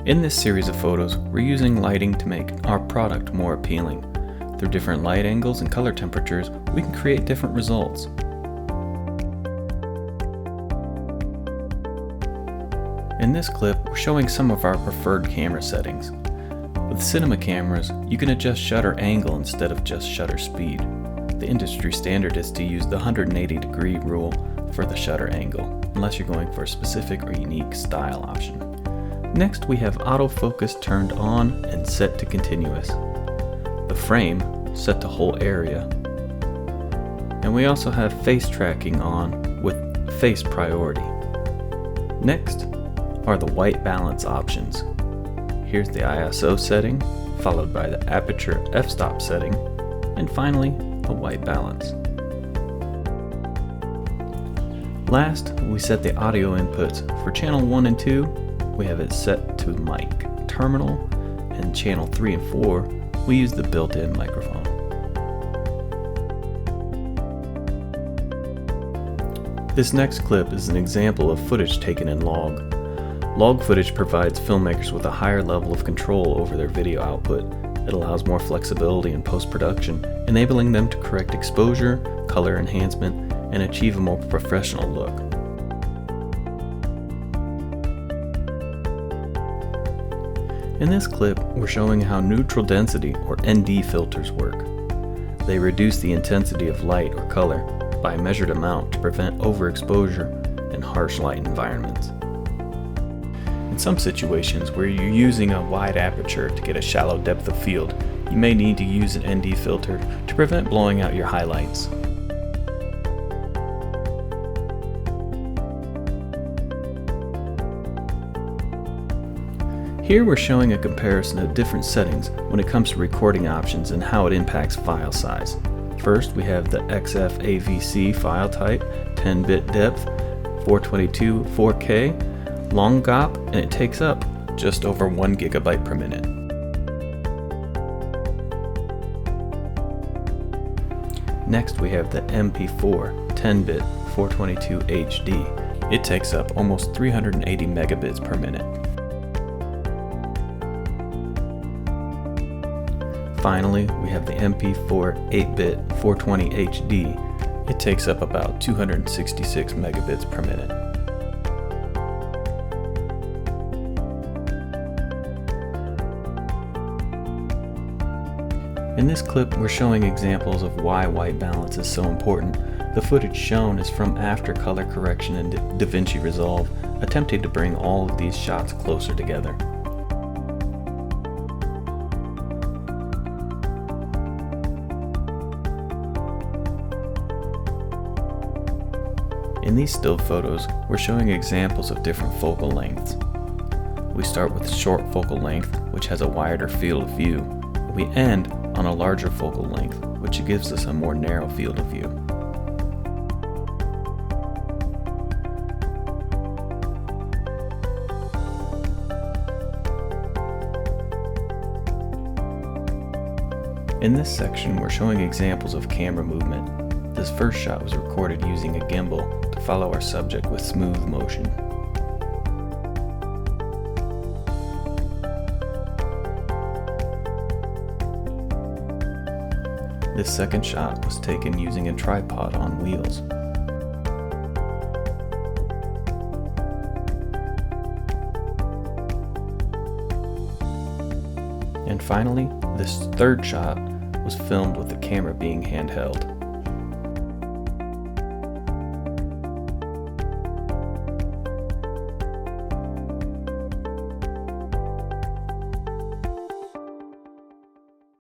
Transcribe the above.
In this series of photos, we're using lighting to make our product more appealing. Through different light angles and color temperatures, we can create different results. In this clip, we're showing some of our preferred camera settings. With cinema cameras, you can adjust shutter angle instead of just shutter speed. The industry standard is to use the 180-degree rule for the shutter angle, unless you're going for a specific or unique style option. Next, we have autofocus turned on and set to continuous. The frame set to whole area. And we also have face tracking on with face priority. Next are the white balance options. Here's the ISO setting, followed by the aperture f-stop setting, and finally the white balance. Last, we set the audio inputs. For channel 1 and 2, we have it set to mic terminal, and channel 3 and 4, we use the built-in microphone. This next clip is an example of footage taken in log. Log footage provides filmmakers with a higher level of control over their video output. It allows more flexibility in post-production, enabling them to correct exposure, color enhancement, and achieve a more professional look. In this clip, we're showing how neutral density or ND filters work. They reduce the intensity of light or color by a measured amount to prevent overexposure in harsh light environments. In some situations where you're using a wide aperture to get a shallow depth of field, you may need to use an ND filter to prevent blowing out your highlights. Here we're showing a comparison of different settings when it comes to recording options and how it impacts file size. First, we have the XFAVC file type, 10-bit depth, 422 4K, long GOP, and it takes up just over 1 GB per minute. Next, we have the MP4 10-bit 422 HD. It takes up almost 380 megabits per minute. Finally, we have the MP4 8-bit 420 HD. It takes up about 266 megabits per minute. In this clip, we're showing examples of why white balance is so important. The footage shown is from after color correction in Davinci Resolve, attempting to bring all of these shots closer together. In these still photos, we're showing examples of different focal lengths. We start with short focal length, which has a wider field of view. We end on a larger focal length, which gives us a more narrow field of view. In this section, we're showing examples of camera movement. This first shot was recorded using a gimbal to follow our subject with smooth motion. This second shot was taken using a tripod on wheels. And finally, this third shot was filmed with the camera being handheld.